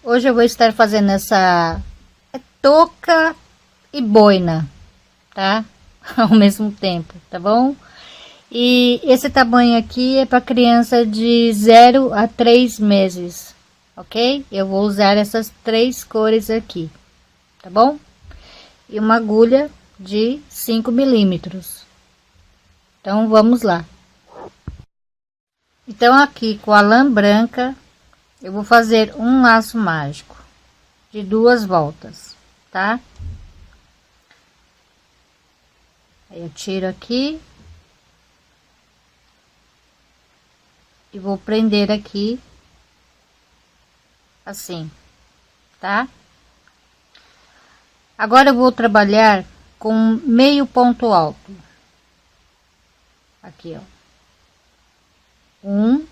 Hoje eu vou estar fazendo essa touca e boina, tá? Ao mesmo tempo, tá bom? E esse tamanho aqui é para criança de 0 a 3 meses, ok? Eu vou usar essas 3 cores aqui, tá bom? E uma agulha de 5 milímetros. Então vamos lá. Então aqui com a lã branca eu vou fazer um laço mágico de 2 voltas, tá? Aí eu tiro aqui e vou prender aqui assim, tá? Agora eu vou trabalhar com meio ponto alto aqui, ó. 1,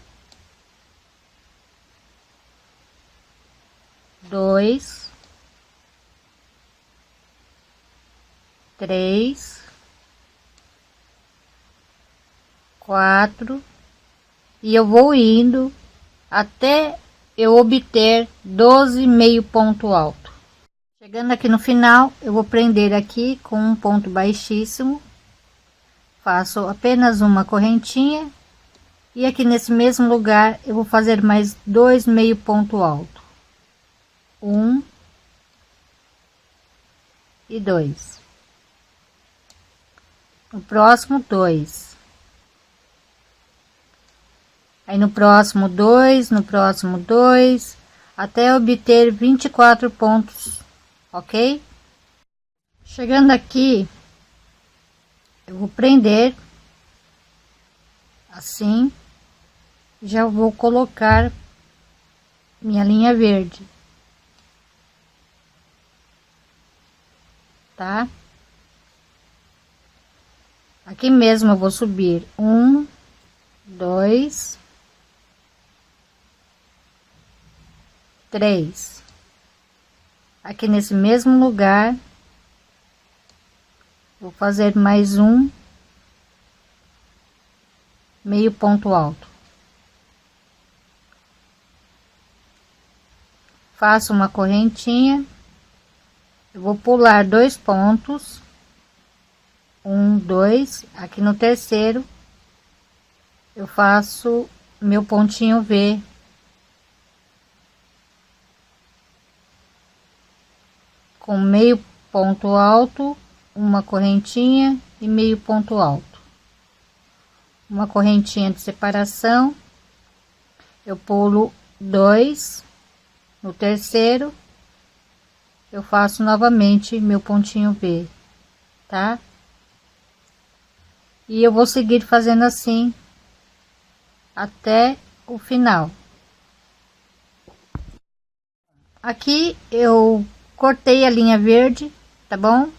2, 3, 4 e eu vou indo até eu obter 12 meio ponto alto. Chegando aqui no final, eu vou prender aqui com um ponto baixíssimo, faço apenas uma correntinha e aqui nesse mesmo lugar eu vou fazer mais 2 meio ponto alto. 1 e 2. No próximo 2. Aí no próximo 2, no próximo 2, até obter 24 pontos, ok? Chegando aqui, eu vou prender assim, já vou colocar minha linha verde, tá? Aqui mesmo eu vou subir 1, 2, 3. Aqui nesse mesmo lugar vou fazer mais um meio ponto alto. Faço uma correntinha, eu vou pular 2 pontos, 1, 2, aqui no terceiro eu faço meu pontinho V. Com meio ponto alto, uma correntinha e meio ponto alto. Uma correntinha de separação, eu pulo 2, no terceiro eu faço novamente meu pontinho V, tá? E eu vou seguir fazendo assim até o final. Aqui eu cortei a linha verde, tá bom?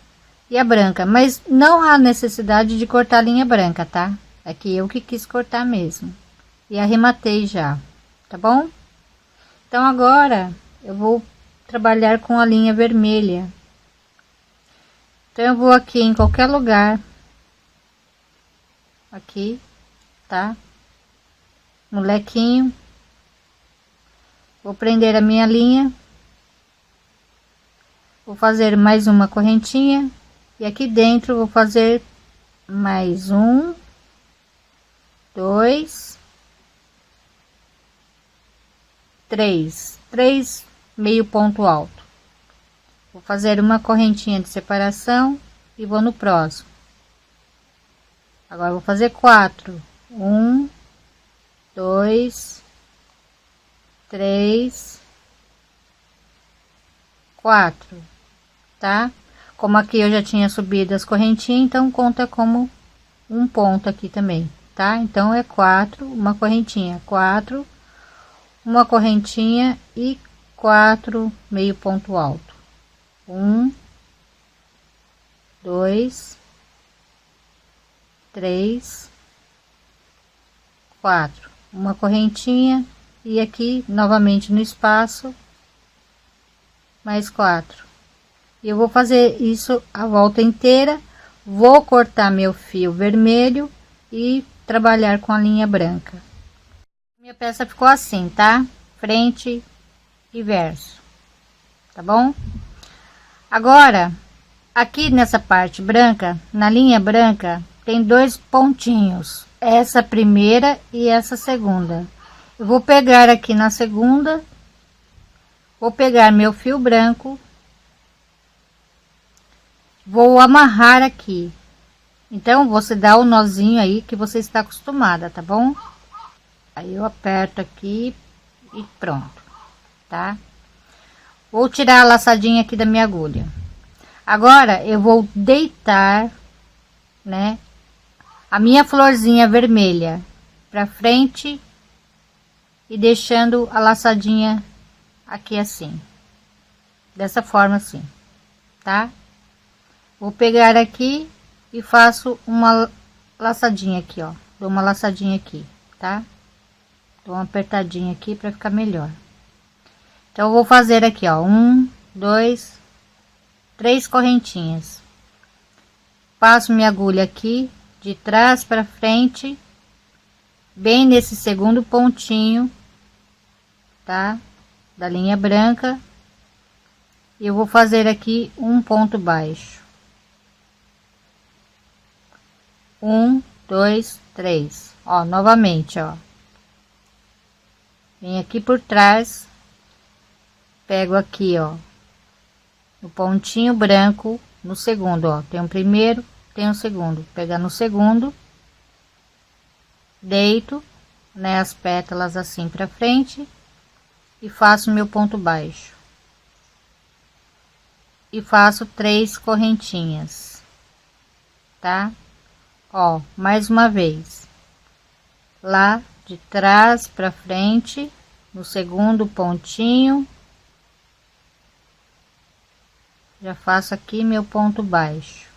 E a branca, mas não há necessidade de cortar a linha branca, tá? É que eu que quis cortar mesmo. E arrematei já, tá bom? Então agora eu vou trabalhar com a linha vermelha. Então eu vou aqui em qualquer lugar, aqui, tá? No lequinho, vou prender a minha linha, vou fazer mais uma correntinha e aqui dentro vou fazer mais 1, 2, 3 meio ponto alto. Vou fazer uma correntinha de separação e vou no próximo. Agora vou fazer 4, 1, 2, 3, 4, tá? Como aqui eu já tinha subido as correntinhas, então conta como um ponto aqui também, tá? Então é 4, uma correntinha, 4, uma correntinha e 4 meio ponto alto. 1, 2, 3, 4, uma correntinha e aqui novamente no espaço mais 4. E eu vou fazer isso a volta inteira, vou cortar meu fio vermelho e trabalhar com a linha branca. Minha peça ficou assim, tá? Frente, e verso, tá bom? Agora, aqui nessa parte branca, na linha branca, tem dois pontinhos, essa primeira e essa segunda. Eu vou pegar aqui na segunda, vou pegar meu fio branco, vou amarrar aqui. Então, você dá o nozinho aí que você está acostumada, tá bom? Aí eu aperto aqui e pronto, tá? Vou tirar a laçadinha aqui da minha agulha. Agora, eu vou deitar, né, a minha florzinha vermelha pra frente e deixando a laçadinha aqui assim. Dessa forma assim, tá? Vou pegar aqui e faço uma laçadinha aqui, ó. Dou uma laçadinha aqui, tá? Dou uma apertadinha aqui para ficar melhor. Então eu vou fazer aqui, ó, 1, 2, 3 correntinhas. Passo minha agulha aqui de trás para frente, bem nesse segundo pontinho, tá? Da linha branca. E eu vou fazer aqui um ponto baixo. 1, 2, 3. Ó, novamente, ó. Vem aqui por trás, pego aqui, ó, no pontinho branco, no segundo, ó. Tem um primeiro, tem um segundo. Pegar no segundo, deito, né, as pétalas assim pra frente e faço meu ponto baixo. E faço 3 correntinhas, tá? Ó, mais uma vez, lá de trás para frente, no segundo pontinho, já faço aqui meu ponto baixo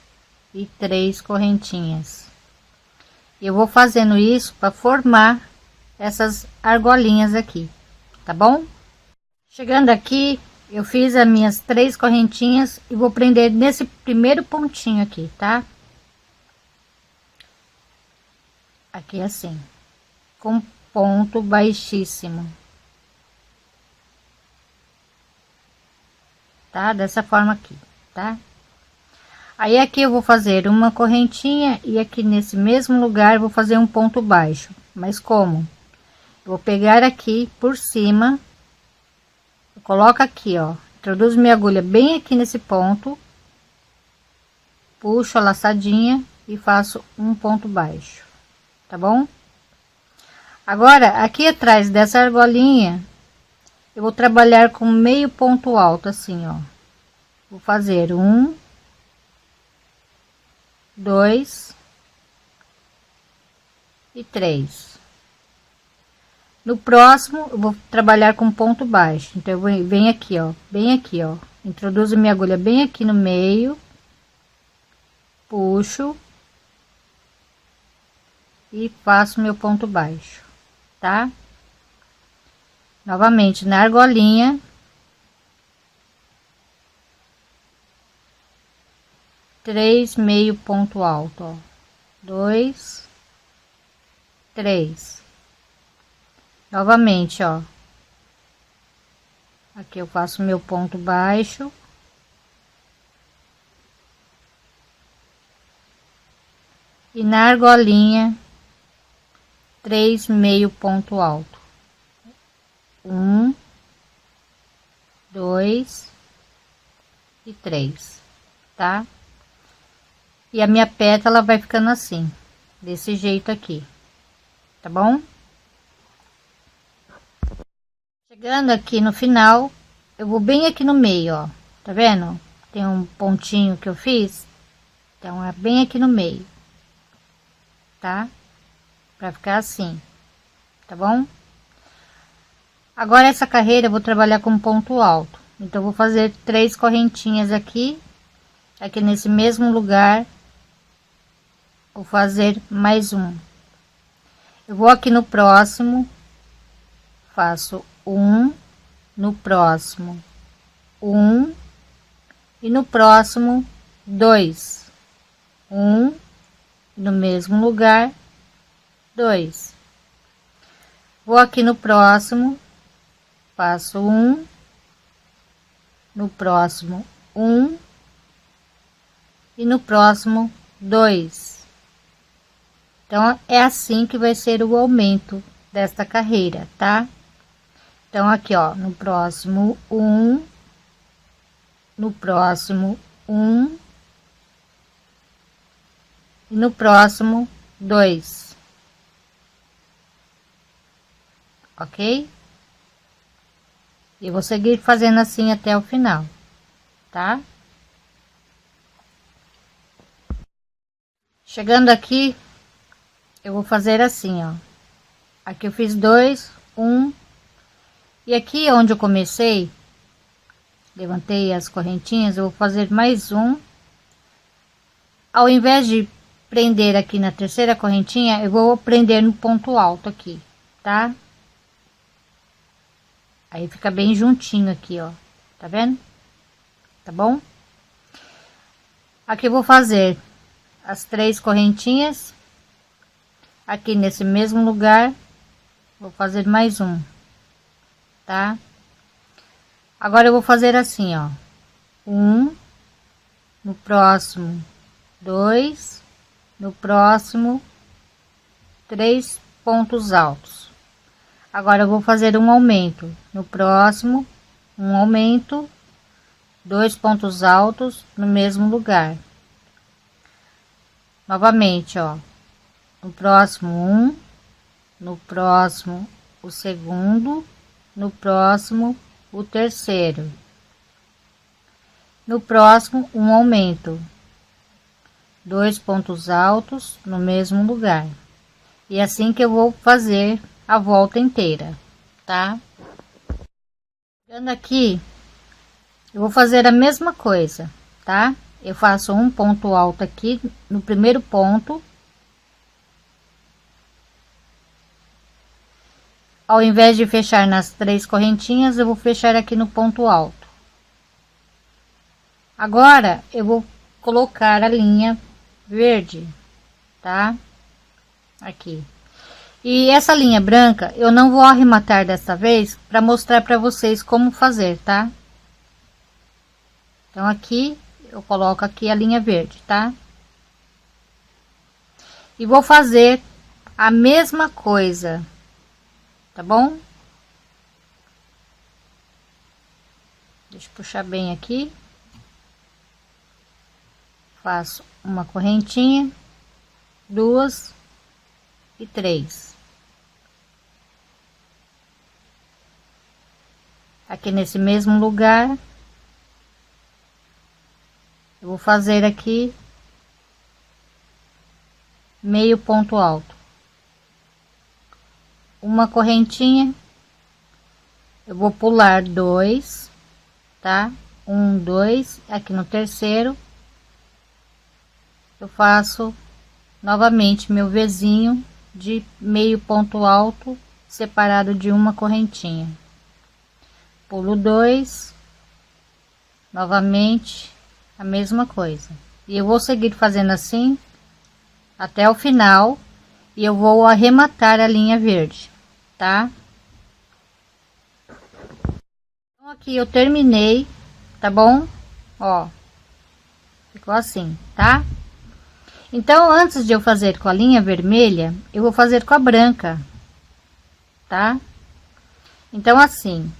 e 3 correntinhas. Eu vou fazendo isso para formar essas argolinhas aqui, tá bom? Chegando aqui, eu fiz as minhas 3 correntinhas e vou prender nesse primeiro pontinho aqui, tá? Aqui assim, com ponto baixíssimo, tá? Dessa forma aqui, tá? Aí aqui eu vou fazer uma correntinha e aqui nesse mesmo lugar vou fazer um ponto baixo. Mas como? Vou pegar aqui por cima, coloco aqui, ó, introduzo minha agulha bem aqui nesse ponto, puxo a laçadinha e faço um ponto baixo. Tá bom? Agora, aqui atrás dessa argolinha, eu vou trabalhar com meio ponto alto, assim, ó. Vou fazer 1, 2 e 3. No próximo, eu vou trabalhar com ponto baixo. Então, eu venho aqui, ó, bem aqui, ó. Introduzo minha agulha bem aqui no meio, puxo e faço meu ponto baixo, tá? Novamente na argolinha, três meio ponto alto, ó, 2, 3. Novamente, ó, aqui eu faço meu ponto baixo e na argolinha 3 meio ponto alto, 1, 2 e 3, tá? E a minha pétala vai ficando assim, desse jeito aqui, tá bom? Chegando aqui no final, eu vou bem aqui no meio, ó, tá vendo? Tem um pontinho que eu fiz, então é bem aqui no meio, tá? Pra ficar assim, tá bom? Agora essa carreira eu vou trabalhar com ponto alto, então eu vou fazer 3 correntinhas aqui, aqui nesse mesmo lugar, vou fazer mais um. Eu vou aqui no próximo, faço 1, no próximo 1 e no próximo 2, 1 no mesmo lugar, 2. Vou aqui no próximo, faço 1 no próximo 1 e no próximo 2. Então é assim que vai ser o aumento desta carreira, tá? Então aqui, ó, no próximo 1, no próximo 1 e no próximo 2. Ok? E vou seguir fazendo assim até o final, tá? Chegando aqui, eu vou fazer assim, ó. Aqui eu fiz 2, 1, e aqui onde eu comecei, levantei as correntinhas, eu vou fazer mais um. Ao invés de prender aqui na terceira correntinha, eu vou prender no ponto alto aqui, tá? Aí fica bem juntinho aqui, ó. Tá vendo? Tá bom? Aqui eu vou fazer as 3 correntinhas. Aqui nesse mesmo lugar, vou fazer mais um, tá? Agora eu vou fazer assim, ó. 1, no próximo 2, no próximo 3 pontos altos. Agora eu vou fazer um aumento, no próximo um aumento, 2 pontos altos no mesmo lugar. Novamente, ó, no próximo 1, no próximo o segundo, no próximo o terceiro, no próximo um aumento, 2 pontos altos no mesmo lugar. E assim que eu vou fazer a volta inteira, tá? Chegando aqui, eu vou fazer a mesma coisa, tá? Eu faço um ponto alto aqui no primeiro ponto. Ao invés de fechar nas 3 correntinhas, eu vou fechar aqui no ponto alto. Agora eu vou colocar a linha verde, tá? Aqui. E essa linha branca eu não vou arrematar dessa vez para mostrar para vocês como fazer, tá? Então aqui eu coloco aqui a linha verde, tá? E vou fazer a mesma coisa, tá bom? Deixa eu puxar bem aqui. Faço uma correntinha, 2 e 3. Aqui nesse mesmo lugar, eu vou fazer aqui meio ponto alto, uma correntinha, eu vou pular 2, tá? 1, 2, aqui no terceiro, eu faço novamente meu Vzinho de meio ponto alto, separado de uma correntinha. Pulo 2, novamente a mesma coisa. E eu vou seguir fazendo assim até o final, e eu vou arrematar a linha verde, tá? Então aqui eu terminei, tá bom? Ó, ficou assim, tá? Então antes de eu fazer com a linha vermelha, eu vou fazer com a branca, tá? Então assim,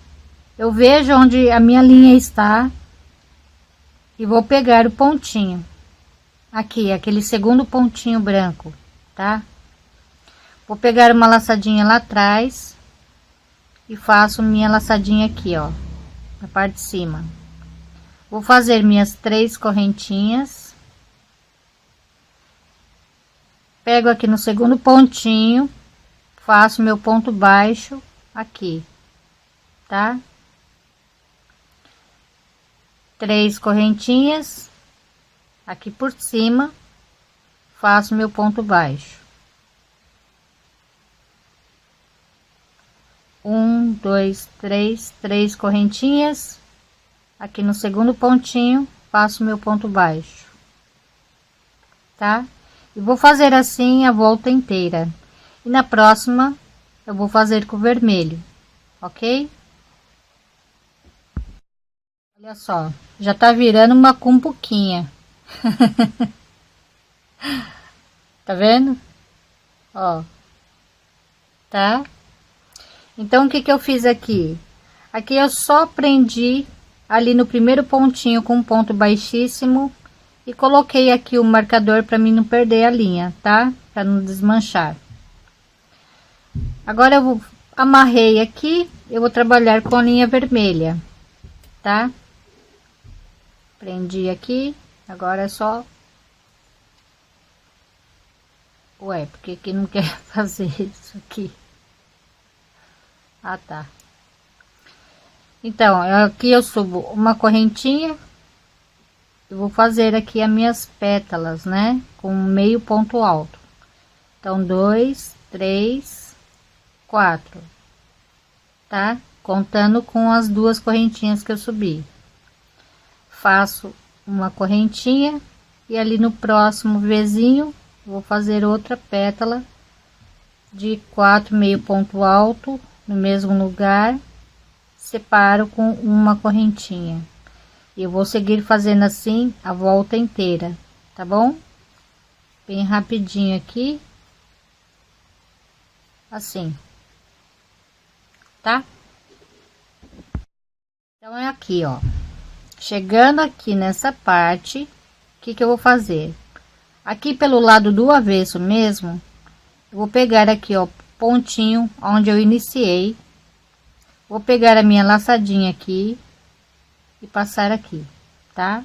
eu vejo onde a minha linha está e vou pegar o pontinho aqui, aquele segundo pontinho branco, tá? Vou pegar uma laçadinha lá atrás e faço minha laçadinha aqui, ó, na parte de cima. Vou fazer minhas 3 correntinhas, pego aqui no segundo pontinho, faço meu ponto baixo aqui, tá? 3 correntinhas aqui por cima, faço meu ponto baixo. 1, 2, 3, 3 correntinhas aqui no segundo pontinho, faço meu ponto baixo, tá? E vou fazer assim a volta inteira. E na próxima eu vou fazer com vermelho, ok? Olha só, já tá virando uma cumbuquinha. Tá vendo? Ó, tá? Então, o que que eu fiz aqui? Aqui eu só prendi ali no primeiro pontinho com um ponto baixíssimo e coloquei aqui o marcador para mim não perder a linha, tá? Para não desmanchar. Agora eu amarrei aqui, eu vou trabalhar com a linha vermelha, tá? Prendi aqui, agora é só... Ué, porque que não quer fazer isso aqui? Ah, tá. Então, aqui eu subo uma correntinha. Eu vou fazer aqui as minhas pétalas, né? Com meio ponto alto. Então, 2, 3, 4. Tá? Contando com as duas correntinhas que eu subi. Faço uma correntinha. E ali no próximo vizinho, vou fazer outra pétala de 4 meio ponto alto no mesmo lugar, separo com uma correntinha. Eu vou seguir fazendo assim a volta inteira, tá bom? Bem rapidinho aqui, assim, tá? Então é aqui, ó. Chegando aqui nessa parte, o que que eu vou fazer? Aqui pelo lado do avesso mesmo, eu vou pegar aqui, ó, pontinho onde eu iniciei. Vou pegar a minha laçadinha aqui e passar aqui, tá?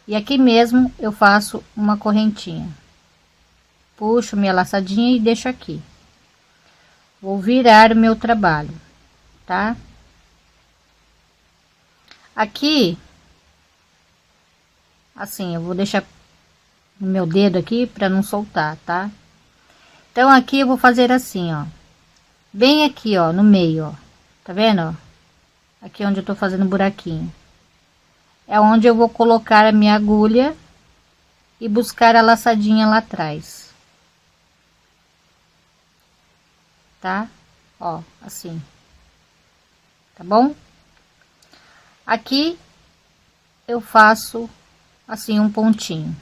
E aqui mesmo eu faço uma correntinha. Puxo minha laçadinha e deixo aqui. Vou virar o meu trabalho, tá? Aqui, assim, eu vou deixar o meu dedo aqui para não soltar, tá? Então aqui eu vou fazer assim, ó. Bem aqui, ó, no meio, ó. Tá vendo, ó? Aqui onde eu tô fazendo buraquinho. É onde eu vou colocar a minha agulha e buscar a laçadinha lá atrás. Tá? Ó, assim. Tá bom? Aqui eu faço assim um pontinho.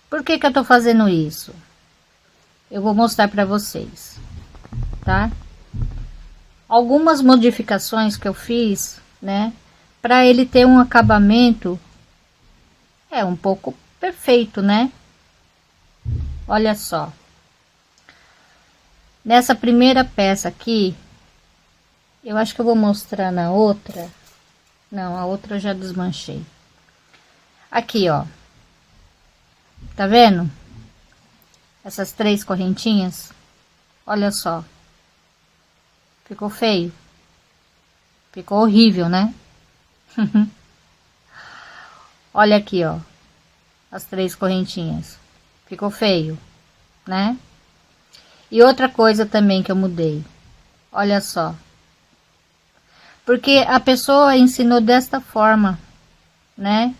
Por que que eu tô fazendo isso? Eu vou mostrar para vocês, tá? Algumas modificações que eu fiz, né, para ele ter um acabamento um pouco perfeito, né? Olha só. Nessa primeira peça aqui, eu acho que eu vou mostrar na outra. Não, a outra eu já desmanchei. Aqui, ó. Tá vendo? Essas 3 correntinhas. Olha só. Ficou feio. Ficou horrível, né? Olha aqui, ó. As 3 correntinhas. Ficou feio, né? E outra coisa também que eu mudei. Olha só. Porque a pessoa ensinou desta forma, né?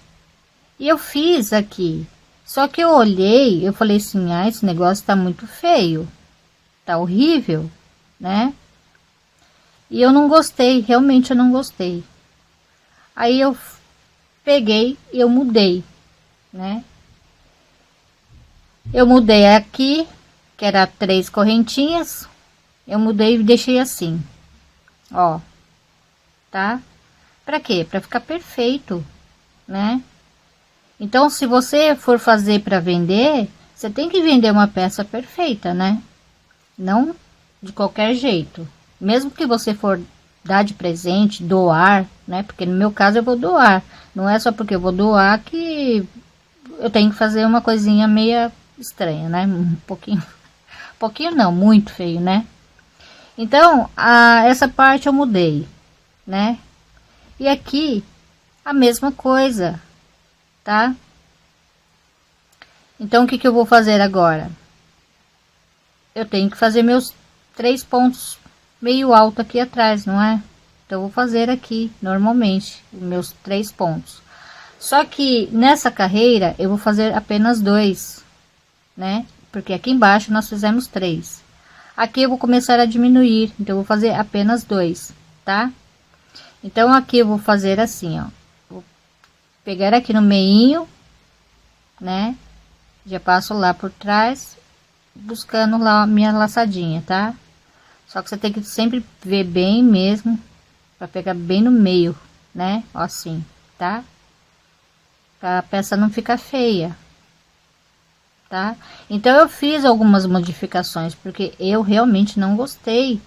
E eu fiz aqui. Só que eu olhei, eu falei assim, ah, esse negócio tá muito feio. Tá horrível, né? E eu não gostei, realmente eu não gostei. Aí eu peguei e eu mudei, né? Eu mudei aqui, que era 3 correntinhas. Eu mudei e deixei assim, ó. Tá? Pra quê? Pra ficar perfeito, né? Então, se você for fazer para vender, você tem que vender uma peça perfeita, né? Não de qualquer jeito. Mesmo que você for dar de presente, doar, né? Porque no meu caso eu vou doar. Não é só porque eu vou doar que eu tenho que fazer uma coisinha meia estranha, né? Um pouquinho não, muito feio, né? Então, essa parte eu mudei, né? E aqui, a mesma coisa, tá? Então, o que que eu vou fazer agora? Eu tenho que fazer meus 3 pontos meio alto aqui atrás, não é? Então, eu vou fazer aqui, normalmente, os meus 3 pontos. Só que, nessa carreira, eu vou fazer apenas 2, né? Porque aqui embaixo nós fizemos 3. Aqui eu vou começar a diminuir, então, eu vou fazer apenas 2, tá? Então aqui eu vou fazer assim, ó, vou pegar aqui no meinho, né, já passo lá por trás, buscando lá a minha laçadinha, tá? Só que você tem que sempre ver bem mesmo, para pegar bem no meio, né, ó, assim, tá? Pra peça não ficar feia, tá? Então eu fiz algumas modificações, porque eu realmente não gostei.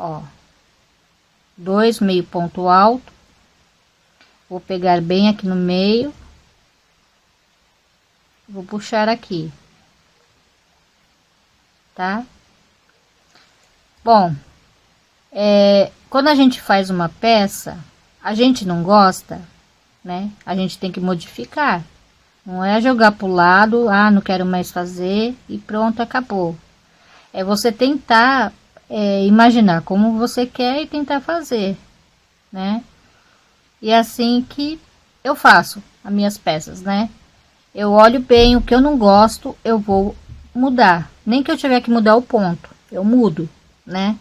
Ó, 2 meio ponto alto, vou pegar bem aqui no meio, vou puxar aqui, tá? Bom, quando a gente faz uma peça, a gente não gosta, né? A gente tem que modificar. Não é jogar pro lado, ah, não quero mais fazer e pronto, acabou. É você tentar imaginar como você quer e tentar fazer, né? E é assim que eu faço as minhas peças, né? Eu olho bem o que eu não gosto, eu vou mudar. Nem que eu tiver que mudar o ponto, eu mudo, né?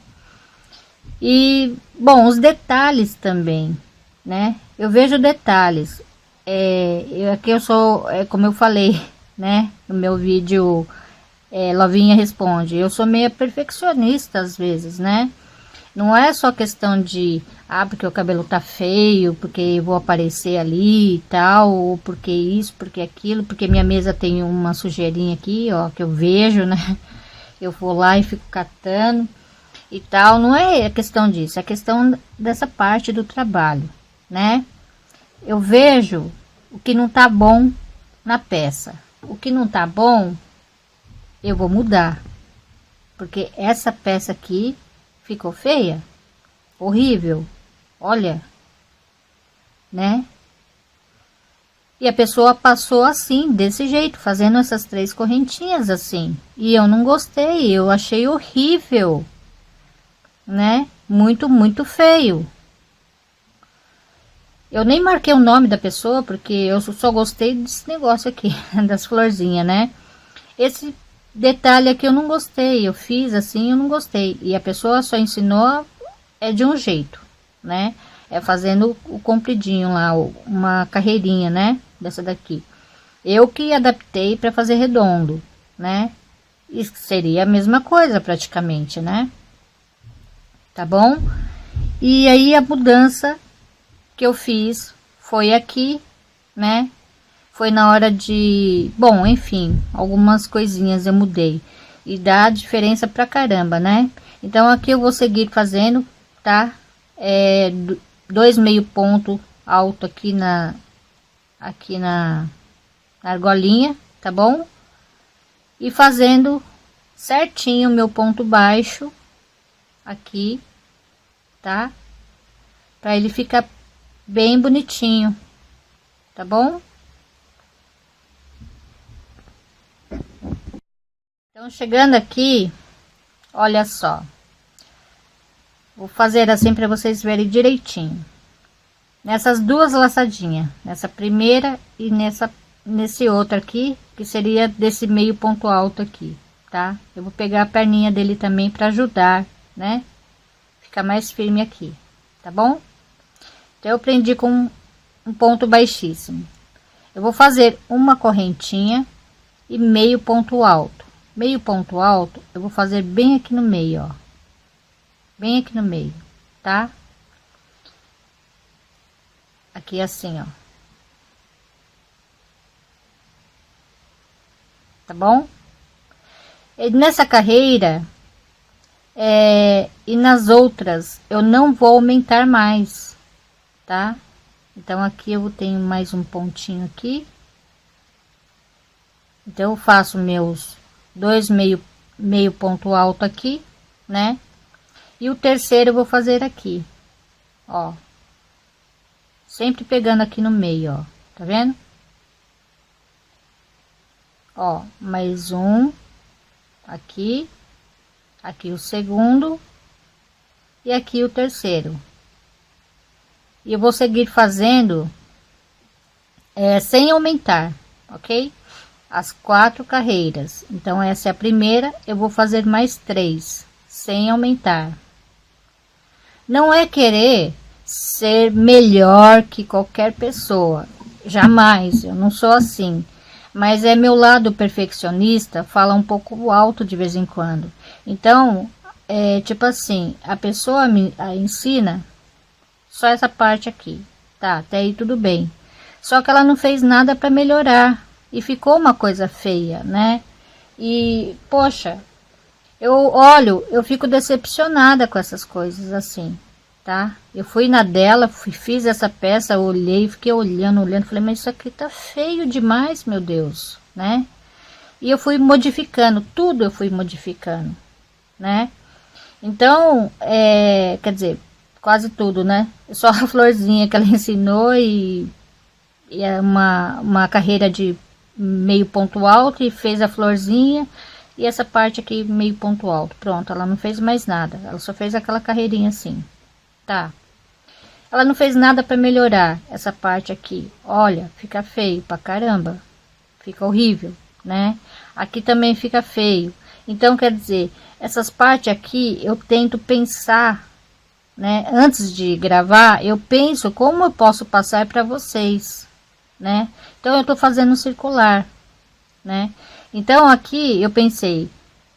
E, bom, os detalhes também, né? Eu vejo detalhes. Aqui eu sou, como eu falei, né? No meu vídeo, Lovinha Responde. Eu sou meio perfeccionista às vezes, né? Não é só questão de, porque o cabelo tá feio, porque eu vou aparecer ali e tal, ou porque isso, porque aquilo, porque minha mesa tem uma sujeirinha aqui, ó, que eu vejo, né? Eu vou lá e fico catando e tal. Não é a questão disso, é a questão dessa parte do trabalho, né? Eu vejo o que não tá bom na peça. O que não tá bom, eu vou mudar. Porque essa peça aqui ficou feia, horrível, olha, né? E a pessoa passou assim, desse jeito, fazendo essas 3 correntinhas assim. E eu não gostei, eu achei horrível, né? Muito, muito feio. Eu nem marquei o nome da pessoa, porque eu só gostei desse negócio aqui, das florzinhas, né? Esse detalhe aqui eu não gostei, eu fiz assim, eu não gostei. E a pessoa só ensinou de um jeito, né? É fazendo o compridinho lá, uma carreirinha, né? Dessa daqui. Eu que adaptei para fazer redondo, né? E seria a mesma coisa praticamente, né? Tá bom? E aí a mudança que eu fiz foi aqui, né? Foi na hora de, bom, enfim, algumas coisinhas eu mudei e dá diferença pra caramba, né? Então aqui eu vou seguir fazendo, tá? 2 meio ponto alto aqui na argolinha, tá bom? E fazendo certinho o meu ponto baixo aqui, tá? Para ele ficar bem bonitinho, tá bom? Então, chegando aqui, olha só. Vou fazer assim para vocês verem direitinho. Nessas 2 laçadinhas, nessa primeira e nesse outro aqui, que seria desse meio ponto alto aqui, tá? Eu vou pegar a perninha dele também para ajudar, né? Ficar mais firme aqui, tá bom? Então, eu prendi com um ponto baixíssimo. Eu vou fazer uma correntinha e meio ponto alto. Meio ponto alto, eu vou fazer bem aqui no meio, ó. Bem aqui no meio, tá? Aqui assim, ó. Tá bom? E nessa carreira, e nas outras, eu não vou aumentar mais, tá? Então, aqui eu tenho mais um pontinho aqui. Então, eu faço meus 2 meio ponto alto aqui, né? E o terceiro eu vou fazer aqui, ó. Sempre pegando aqui no meio, ó. Tá vendo? Ó, mais um aqui. Aqui o segundo. E aqui o terceiro. E eu vou seguir fazendo sem aumentar, ok? As 4 carreiras. Então, essa é a primeira. Eu vou fazer mais 3 sem aumentar. Não é querer ser melhor que qualquer pessoa. Jamais, eu não sou assim. Mas é meu lado perfeccionista, fala um pouco alto de vez em quando. Então, é tipo assim, a pessoa me ensina só essa parte aqui. Tá, até aí tudo bem. Só que ela não fez nada para melhorar. E ficou uma coisa feia, né? E, poxa, eu olho, eu fico decepcionada com essas coisas assim, tá? Eu fui na dela, fiz essa peça, olhei, fiquei olhando, falei, mas isso aqui tá feio demais, meu Deus, né? E eu fui modificando, tudo eu fui modificando, né? Então, quer dizer, quase tudo, né? Só a florzinha que ela ensinou e é uma carreira de meio ponto alto e fez a florzinha. E essa parte aqui meio ponto alto. Pronto, ela não fez mais nada. Ela só fez aquela carreirinha assim. Tá. Ela não fez nada para melhorar essa parte aqui. Olha, fica feio pra caramba. Fica horrível, né? Aqui também fica feio. Então, quer dizer, essas partes aqui eu tento pensar, né? Antes de gravar, eu penso como eu posso passar para vocês, né? Então, eu tô fazendo um circular, né? Então aqui eu pensei,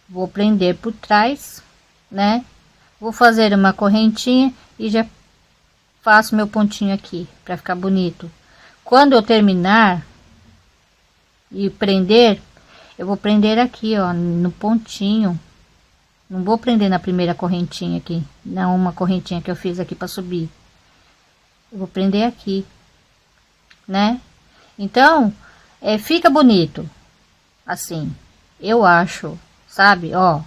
vou prender por trás, né? Vou fazer uma correntinha e já faço meu pontinho aqui para ficar bonito. Quando eu terminar e prender, eu vou prender aqui, ó, no pontinho. Não vou prender na primeira correntinha aqui, não, uma correntinha que eu fiz aqui para subir. Eu vou prender aqui, né? Então, fica bonito. Assim, eu acho, sabe, ó,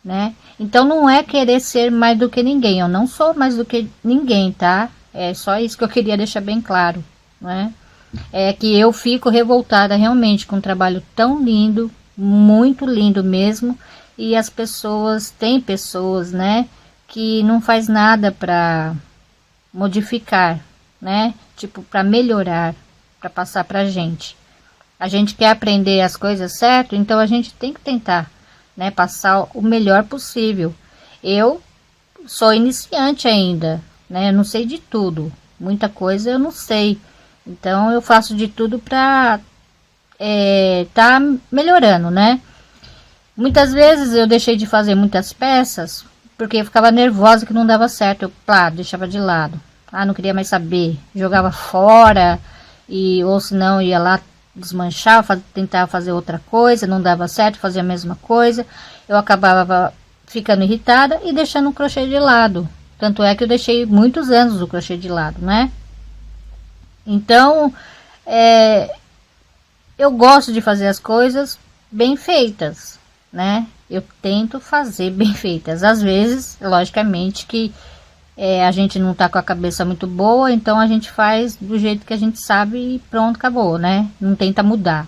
né? Então não é querer ser mais do que ninguém, eu não sou mais do que ninguém, tá? É só isso que eu queria deixar bem claro, né? É que eu fico revoltada realmente com um trabalho tão lindo, muito lindo mesmo, e as pessoas, tem pessoas, né, que não faz nada para modificar, né? Tipo, para melhorar, para passar pra gente. A gente quer aprender as coisas certo, então a gente tem que tentar, né, passar o melhor possível. Eu sou iniciante ainda, né? Eu não sei de tudo, muita coisa eu não sei. Então eu faço de tudo para tá melhorando, né? Muitas vezes eu deixei de fazer muitas peças porque eu ficava nervosa que não dava certo. Eu, pá, deixava de lado. Ah, não queria mais saber, jogava fora e ou se não ia lá desmanchar, tentava fazer outra coisa, não dava certo, fazia a mesma coisa, eu acabava ficando irritada e deixando o crochê de lado. Tanto é que eu deixei muitos anos o crochê de lado, né? Então, eu gosto de fazer as coisas bem feitas, né? Eu tento fazer bem feitas. Às vezes, logicamente que a gente não tá com a cabeça muito boa, então a gente faz do jeito que a gente sabe e pronto, acabou, né? Não tenta mudar.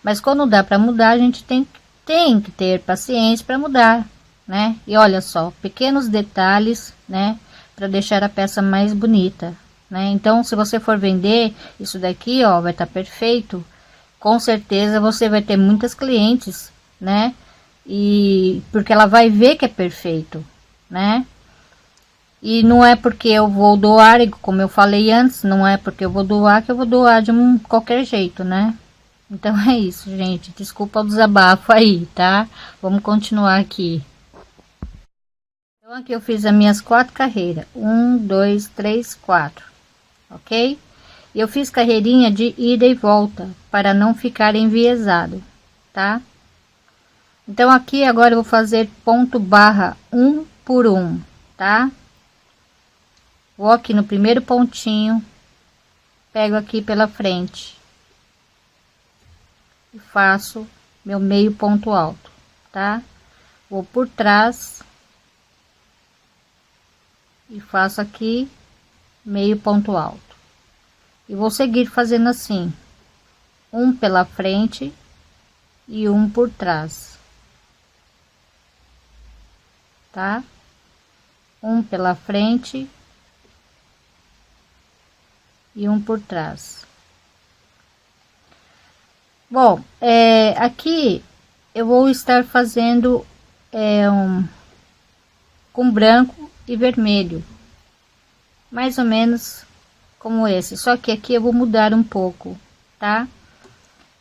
Mas quando dá para mudar, a gente tem que ter paciência para mudar, né? E olha só, pequenos detalhes, né? Para deixar a peça mais bonita, né? Então, se você for vender isso daqui, ó, vai estar perfeito. Com certeza você vai ter muitas clientes, né? E porque ela vai ver que é perfeito, né? E não é porque eu vou doar, como eu falei antes, não é porque eu vou doar que eu vou doar de qualquer jeito, né? Então é isso, gente. Desculpa o desabafo aí, tá? Vamos continuar aqui. Então aqui eu fiz as minhas 4 carreiras. 1, 2, 3, 4. Ok? E eu fiz carreirinha de ida e volta, para não ficar enviesado, tá? Então aqui agora eu vou fazer ponto barra 1 por 1, tá? Vou aqui no primeiro pontinho, pego aqui pela frente e faço meu meio ponto alto, tá? Vou por trás e faço aqui meio ponto alto. E vou seguir fazendo assim, um pela frente e um por trás, tá? Um pela frente e um por trás. Bom, aqui eu vou estar fazendo com branco e vermelho, mais ou menos como esse, só que aqui eu vou mudar um pouco, tá?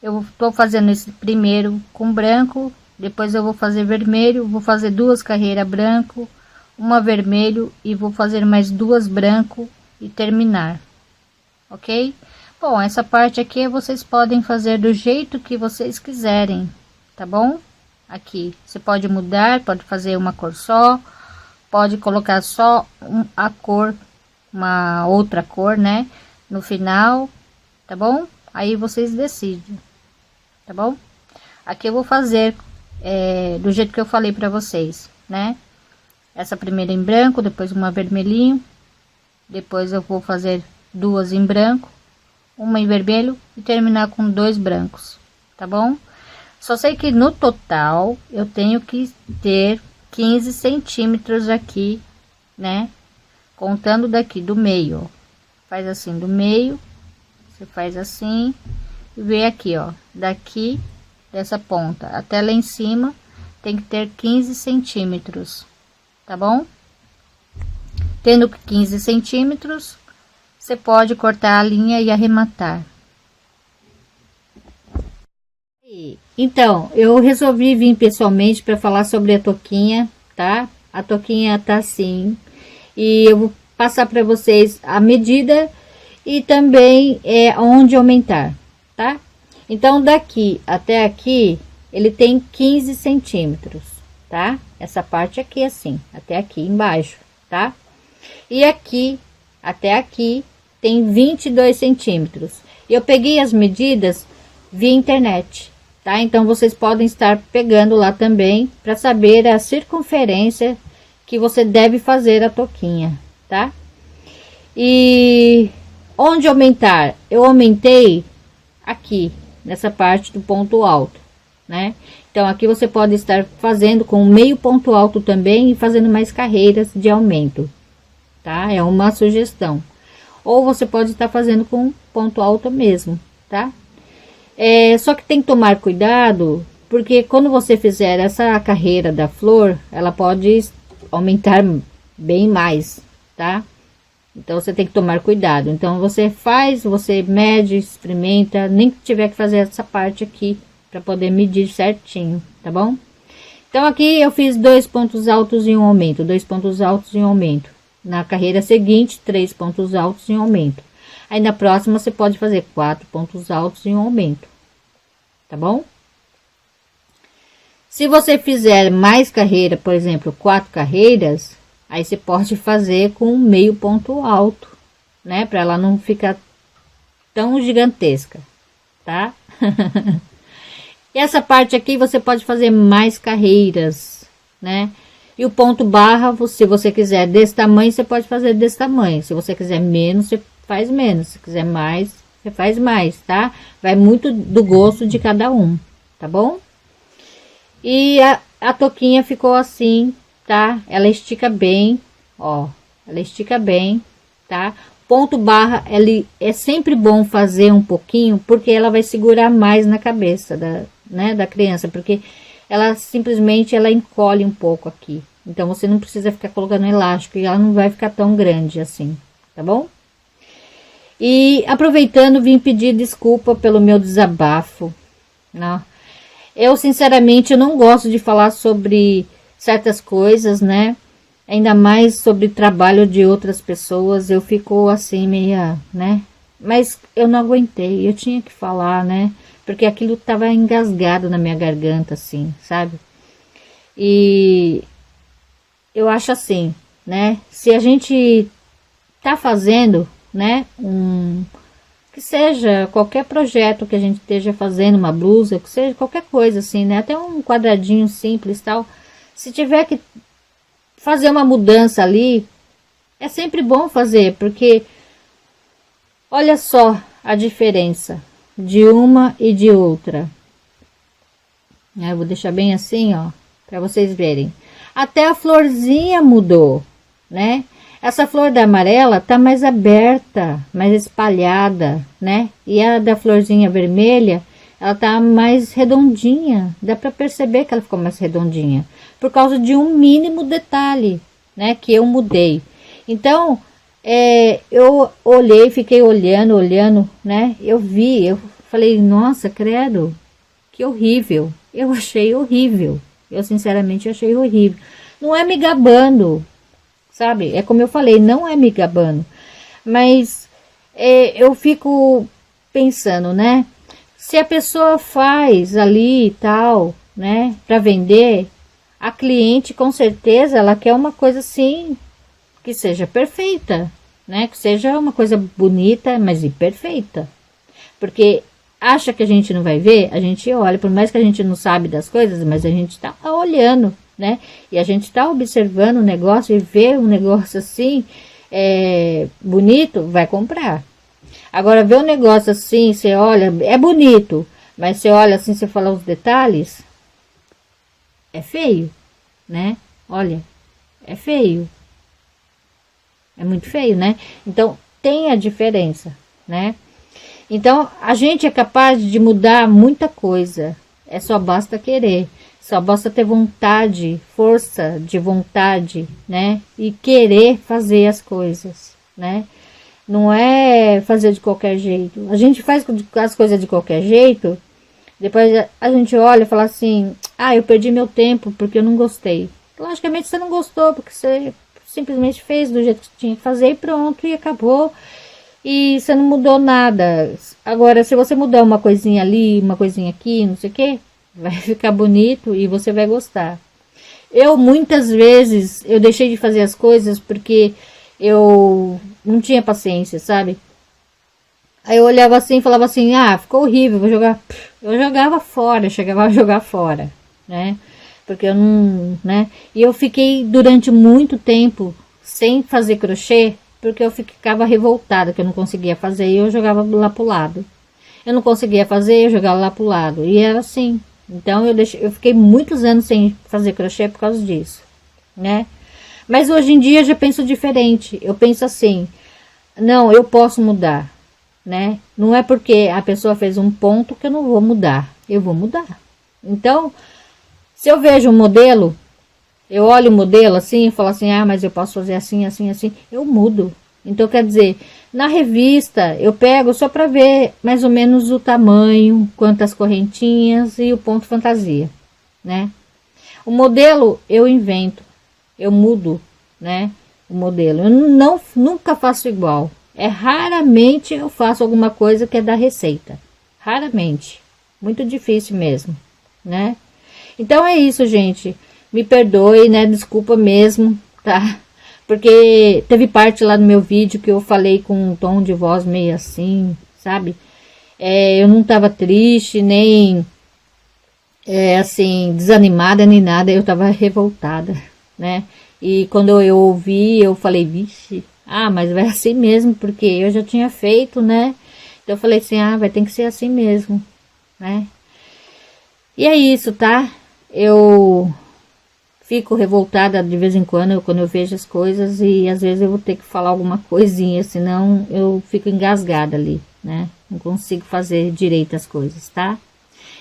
Eu tô fazendo esse primeiro com branco, depois eu vou fazer vermelho, vou fazer 2 carreiras branco, uma vermelho e vou fazer mais 2 branco e terminar, ok? Bom, essa parte aqui vocês podem fazer do jeito que vocês quiserem, tá bom? Aqui você pode mudar, pode fazer uma cor só, pode colocar só a cor, uma outra cor, né, no final, tá bom? Aí vocês decidem, tá bom? Aqui eu vou fazer do jeito que eu falei para vocês, né? Essa primeira em branco, depois uma vermelhinho, depois eu vou fazer 2 em branco, uma em vermelho e terminar com 2 brancos, tá bom? Só sei que no total eu tenho que ter 15 centímetros aqui, né? Contando daqui do meio, ó. Faz assim do meio, você faz assim e vê aqui, ó, daqui dessa ponta até lá em cima tem que ter 15 centímetros, tá bom? Tendo 15 centímetros, você pode cortar a linha e arrematar. Então, eu resolvi vir pessoalmente para falar sobre a touquinha, tá? A touquinha tá assim, e eu vou passar para vocês a medida e também onde aumentar, tá? Então, daqui até aqui, ele tem 15 centímetros, tá? Essa parte aqui assim, até aqui embaixo, tá? E aqui, até aqui, tem 22 centímetros. Eu peguei as medidas via internet, tá? Então, vocês podem estar pegando lá também, para saber a circunferência que você deve fazer a touquinha, tá? E onde aumentar? Eu aumentei aqui, nessa parte do ponto alto, né? Então, aqui você pode estar fazendo com meio ponto alto também e fazendo mais carreiras de aumento, tá? É uma sugestão. Ou você pode estar fazendo com ponto alto mesmo, tá? Só que tem que tomar cuidado, porque quando você fizer essa carreira da flor, ela pode aumentar bem mais, tá? Então, você tem que tomar cuidado. Então, você mede, experimenta, nem que tiver que fazer essa parte aqui, para poder medir certinho, tá bom? Então, aqui eu fiz 2 pontos altos e um aumento, 2 pontos altos e um aumento. Na carreira seguinte, 3 pontos altos e um aumento. Aí, na próxima, você pode fazer 4 pontos altos e um aumento, tá bom? Se você fizer mais carreira, por exemplo, 4 carreiras, aí você pode fazer com meio ponto alto, né? Para ela não ficar tão gigantesca, tá? E essa parte aqui você pode fazer mais carreiras, né? E o ponto barra, se você quiser desse tamanho, você pode fazer desse tamanho. Se você quiser menos, você faz menos. Se quiser mais, você faz mais, tá? Vai muito do gosto de cada um, tá bom? E a touquinha ficou assim, tá? Ela estica bem, ó, ela estica bem, tá? Ponto barra, ele é sempre bom fazer um pouquinho, porque ela vai segurar mais na cabeça da criança, porque ela simplesmente ela encolhe um pouco aqui. Então, você não precisa ficar colocando elástico e ela não vai ficar tão grande assim, tá bom? E aproveitando, vim pedir desculpa pelo meu desabafo, né? Eu, sinceramente, eu não gosto de falar sobre certas coisas, né? Ainda mais sobre trabalho de outras pessoas, eu fico assim meia, né? Mas eu não aguentei, eu tinha que falar, né? Porque aquilo tava engasgado na minha garganta, assim, sabe? E eu acho assim, né? Se a gente tá fazendo, né? Que seja qualquer projeto que a gente esteja fazendo, uma blusa, que seja qualquer coisa assim, né? Até um quadradinho simples tal. Se tiver que fazer uma mudança ali, é sempre bom fazer, porque olha só a diferença de uma e de outra. Eu vou deixar bem assim, ó, para vocês verem. Até a florzinha mudou, né? Essa flor da amarela tá mais aberta, mais espalhada, né? E a da florzinha vermelha, ela tá mais redondinha. Dá para perceber que ela ficou mais redondinha. Por causa de um mínimo detalhe, né? Que eu mudei. Então, eu olhei, fiquei olhando, né? Eu falei, nossa, credo, que horrível. Eu achei horrível. Eu sinceramente achei horrível. Não é me gabando, sabe? É como eu falei, não é me gabando. Mas eu fico pensando, né? Se a pessoa faz ali e tal, né? Para vender, a cliente com certeza ela quer uma coisa assim que seja perfeita, né? Que seja uma coisa bonita, mas imperfeita. Porque acha que a gente não vai ver, a gente olha, por mais que a gente não sabe das coisas, mas a gente tá olhando, né? E a gente tá observando o negócio e vê um negócio assim, bonito, vai comprar. Agora, ver um negócio assim, você olha, é bonito, mas você olha assim, você fala os detalhes, é feio, né? Olha, é feio. É muito feio, né? Então, tem a diferença, né? Então, a gente é capaz de mudar muita coisa. Só basta querer. Só basta ter vontade, força de vontade, né? E querer fazer as coisas, né? Não é fazer de qualquer jeito. A gente faz as coisas de qualquer jeito, depois a gente olha e fala assim, eu perdi meu tempo porque eu não gostei. Logicamente você não gostou, porque você simplesmente fez do jeito que tinha que fazer e pronto, e acabou. E você não mudou nada. Agora, se você mudar uma coisinha ali, uma coisinha aqui, não sei o que, vai ficar bonito e você vai gostar. Muitas vezes, eu deixei de fazer as coisas porque eu não tinha paciência, sabe? Aí eu olhava assim e falava assim, ficou horrível, vou jogar. Eu jogava fora, chegava a jogar fora, né? Porque eu não, né? E eu fiquei durante muito tempo sem fazer crochê, porque eu ficava revoltada que eu não conseguia fazer e eu jogava lá pro lado. Eu não conseguia fazer, eu jogava lá pro lado. E era assim. Então eu fiquei muitos anos sem fazer crochê por causa disso, né? Mas hoje em dia eu já penso diferente. Eu penso assim, não, eu posso mudar, né? Não é porque a pessoa fez um ponto que eu não vou mudar. Eu vou mudar. Então, se eu vejo um modelo, eu olho o modelo assim e falo assim, mas eu posso fazer assim, assim, assim, eu mudo. Então, quer dizer, na revista eu pego só para ver mais ou menos o tamanho, quantas correntinhas e o ponto fantasia, né? O modelo eu invento, eu mudo, né? O modelo, eu nunca faço igual. Raramente eu faço alguma coisa que é da receita, raramente, muito difícil mesmo, né? Então é isso, gente. Me perdoe, né? Desculpa mesmo, tá? Porque teve parte lá no meu vídeo que eu falei com um tom de voz meio assim, sabe? Eu não tava triste, nem assim, desanimada, nem nada. Eu tava revoltada, né? E quando eu ouvi, eu falei, vixe, mas vai assim mesmo, porque eu já tinha feito, né? Então eu falei assim, vai ter que ser assim mesmo, né? E é isso, tá? Eu fico revoltada de vez em quando eu vejo as coisas e às vezes eu vou ter que falar alguma coisinha, senão eu fico engasgada ali, né? Não consigo fazer direito as coisas, tá?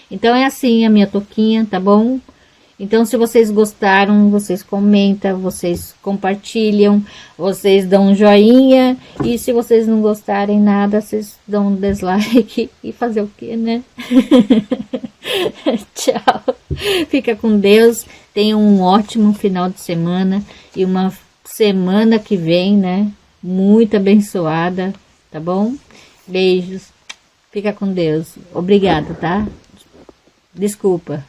Então é assim a minha touquinha, tá bom? Então se vocês gostaram, vocês comentam, vocês compartilham, vocês dão um joinha e se vocês não gostarem nada, vocês dão um dislike e fazer o que, né? Tchau. Fica com Deus. Tenha um ótimo final de semana e uma semana que vem, né? Muito abençoada, tá bom? Beijos. Fica com Deus. Obrigada, tá? Desculpa.